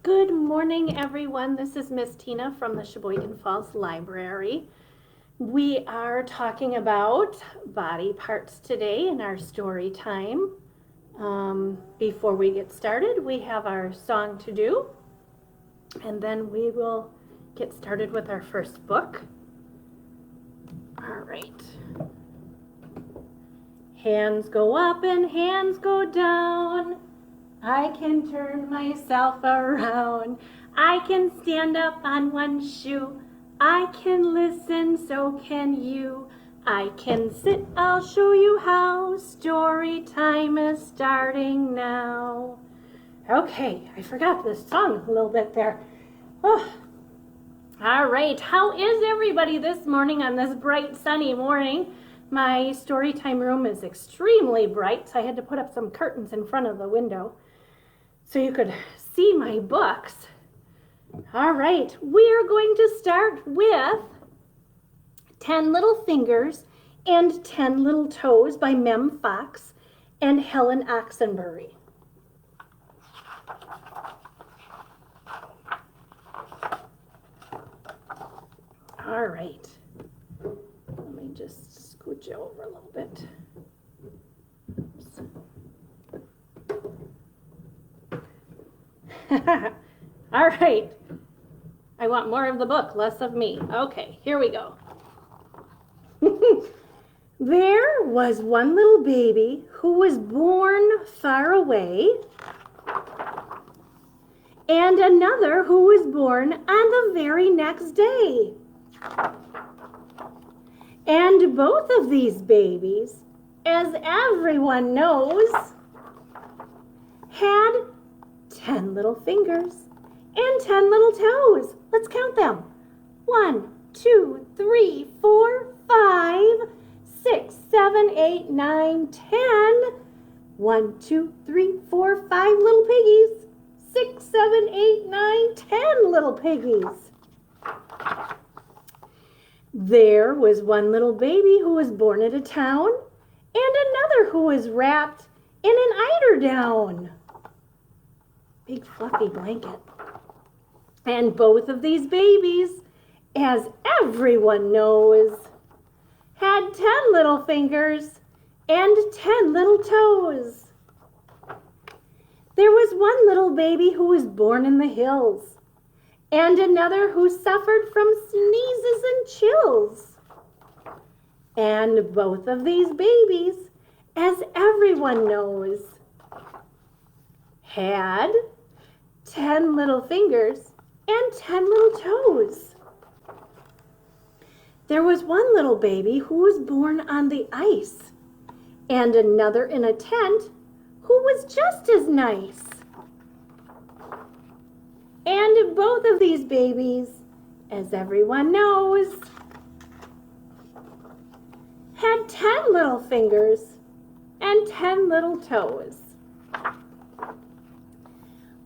Good morning, everyone. This is Miss Tina from the Sheboygan Falls Library. We are talking about body parts today in our story time. Before we get started, we have our song to do, and then we will get started with our first book. All right. Hands go up and hands go down. I can turn myself around. I can stand up on one shoe. I can listen, so can you. I can sit, I'll show you how. Story time is starting now. Okay, I forgot this song a little bit there. Oh. All right, how is everybody this morning on this bright sunny morning? My story time room is extremely bright, so I had to put up some curtains in front of the window so you could see my books. All right, we are going to start with 10 Little Fingers and 10 Little Toes by Mem Fox and Helen Oxenbury. All right, let me just scooch you over a little bit. Oops. All right, I want more of the book, less of me. Okay, here we go. There was one little baby who was born far away, and another who was born on the very next day. And both of these babies, as everyone knows, had 10 little fingers and 10 little toes. Let's count them. 1, 2, 3, 4, 5, 6, 7, 8, 9, 10. 1, 2, 3, 4, 5 little piggies. 6, 7, 8, 9, 10 little piggies. There was one little baby who was born at a town, and another who was wrapped in an eiderdown. Big fluffy blanket. And both of these babies, as everyone knows, had 10 little fingers and 10 little toes. There was one little baby who was born in the hills, and another who suffered from sneezes and chills. And both of these babies, as everyone knows, had 10 little fingers and 10 little toes. There was one little baby who was born on the ice, and another in a tent who was just as nice. And both of these babies, as everyone knows, had 10 little fingers and 10 little toes.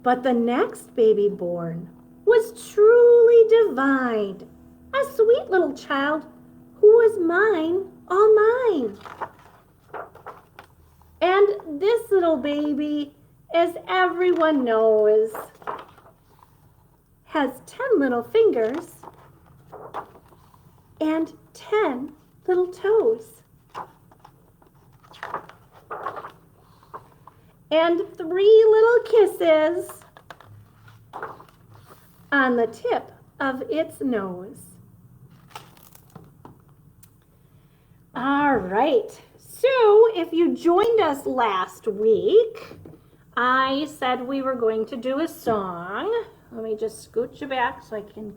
But the next baby born was truly divine, a sweet little child who was mine, all mine. And this little baby, as everyone knows, has 10 little fingers and 10 little toes. And 3 little kisses on the tip of its nose. All right, so if you joined us last week, I said we were going to do a song. Let me just scooch you back so I can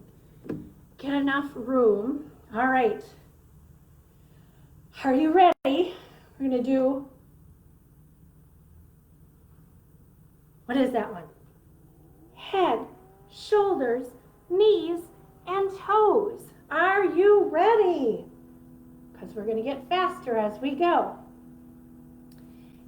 get enough room. All right, are you ready? We're going to do, what is that one? Head, shoulders, knees, and toes. Are you ready? Because we're going to get faster as we go.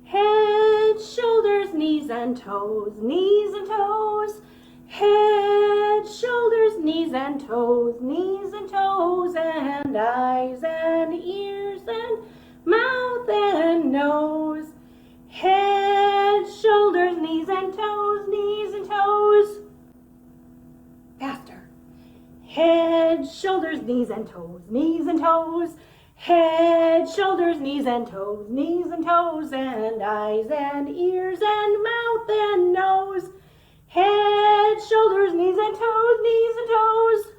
Head, shoulders, knees, and toes, knees and toes. Head, shoulders, knees, and toes, knees and toes, and eyes and ears and mouth and nose. Head, shoulders, knees, and toes, knees and toes. Head, shoulders, knees and toes, knees and toes. Head, shoulders, knees and toes, knees and toes, and eyes and ears and mouth and nose. Head, shoulders, knees and toes, knees and toes.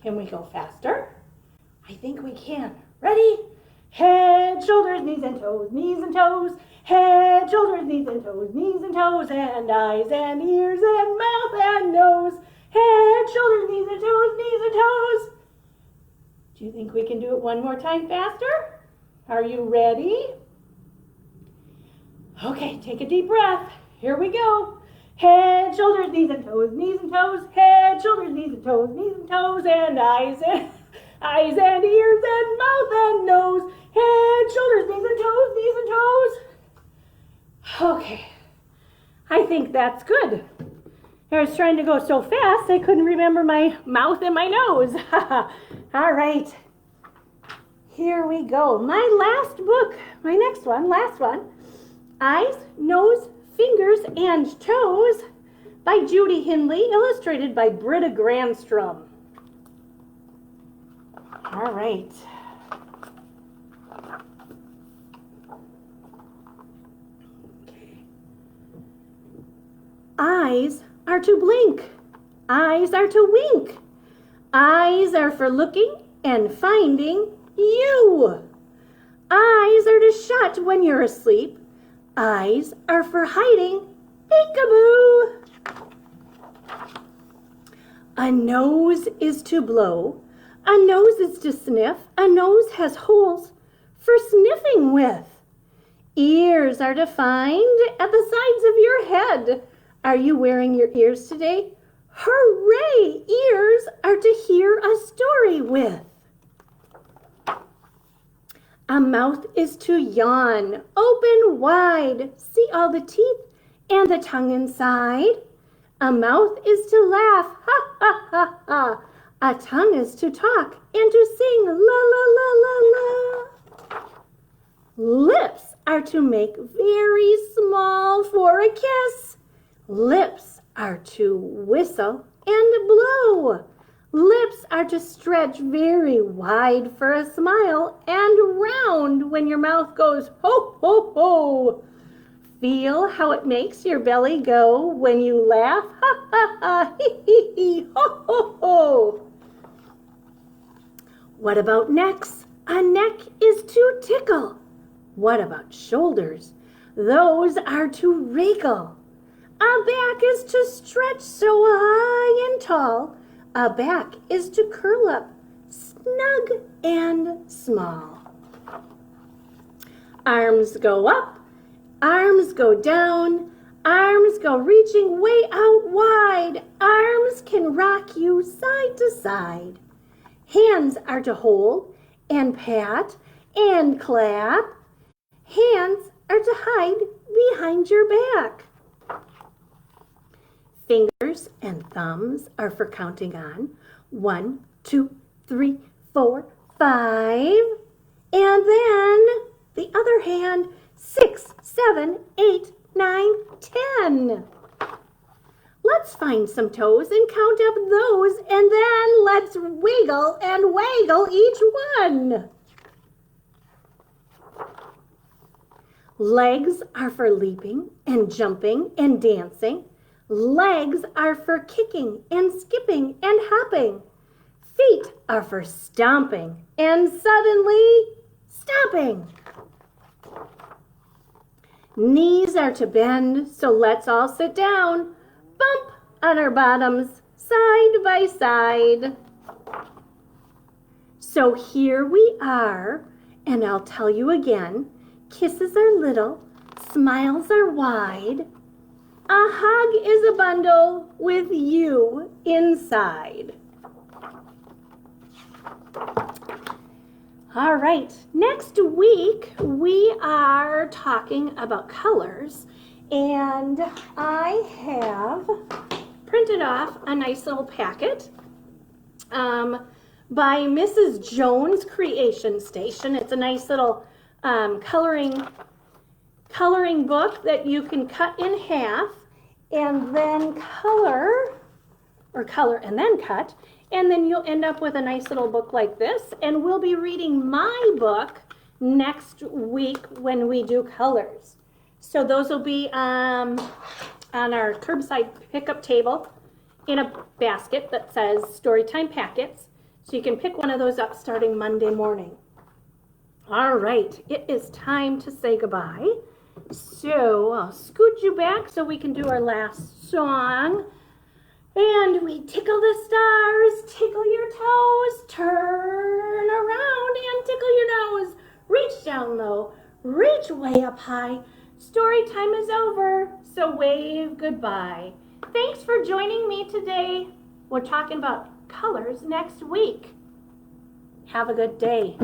Can we go faster? I think we can. Ready? Head, shoulders, knees and toes, knees and toes. Head, shoulders, knees and toes, knees and toes, and eyes and ears and mouth and nose. Head, shoulders, knees and toes, knees and toes. Do you think we can do it one more time faster? Are you ready? Okay, take a deep breath. Here we go. Head, shoulders, knees and toes, knees and toes. Head, shoulders, knees and toes, knees and toes, and eyes and ears and mouth and nose. Head, shoulders, knees and toes, knees and toes. Okay, I think that's good. I was trying to go so fast I couldn't remember my mouth and my nose. All right, here we go. My last book, my next one, last one. Eyes, Nose, Fingers, and Toes by Judy Hindley, illustrated by Britta Granstrom. All right. Okay. Eyes are to blink. Eyes are to wink. Eyes are for looking and finding you. Eyes are to shut when you're asleep. Eyes are for hiding peekaboo. A nose is to blow. A nose is to sniff. A nose has holes for sniffing with. Ears are to find at the sides of your head. Are you wearing your ears today? Hooray! Ears are to hear a story with. A mouth is to yawn, open wide, see all the teeth and the tongue inside. A mouth is to laugh, ha, ha, ha, ha. A tongue is to talk and to sing, la, la, la, la, la. Lips are to make very small for a kiss. Lips are to whistle and blow. Lips are to stretch very wide for a smile and round when your mouth goes ho, ho, ho. Feel how it makes your belly go when you laugh, ha, ha, ha, hee, hee, hee, ho, ho, ho. What about necks? A neck is to tickle. What about shoulders? Those are to wrinkle. A back is to stretch so high and tall. A back is to curl up, snug and small. Arms go up, arms go down, arms go reaching way out wide. Arms can rock you side to side. Hands are to hold and pat and clap. Hands are to hide behind your back. Fingers and thumbs are for counting on. 1, 2, 3, 4, 5. And then the other hand, 6, 7, 8, 9, 10. Let's find some toes and count up those, and then let's wiggle and waggle each one. Legs are for leaping and jumping and dancing. Legs are for kicking and skipping and hopping. Feet are for stomping and suddenly stopping. Knees are to bend, so let's all sit down. Bump on our bottoms, side by side. So here we are, and I'll tell you again. Kisses are little, smiles are wide. A hug is a bundle with you inside. All right, next week we are talking about colors, and I have printed off a nice little packet by Mrs. Jones Creation Station. It's a nice little coloring book that you can cut in half and then color and then cut And then you'll end up with a nice little book like this. And we'll be reading my book next week when we do colors. So those will be on our curbside pickup table in a basket that says Storytime Packets. So you can pick one of those up starting Monday morning. All right, it is time to say goodbye. So I'll scoot you back so we can do our last song. And we tickle the stars, tickle your toes, turn around and tickle your nose. Reach down low, reach way up high. Story time is over, so wave goodbye. Thanks for joining me today. We're talking about colors next week. Have a good day.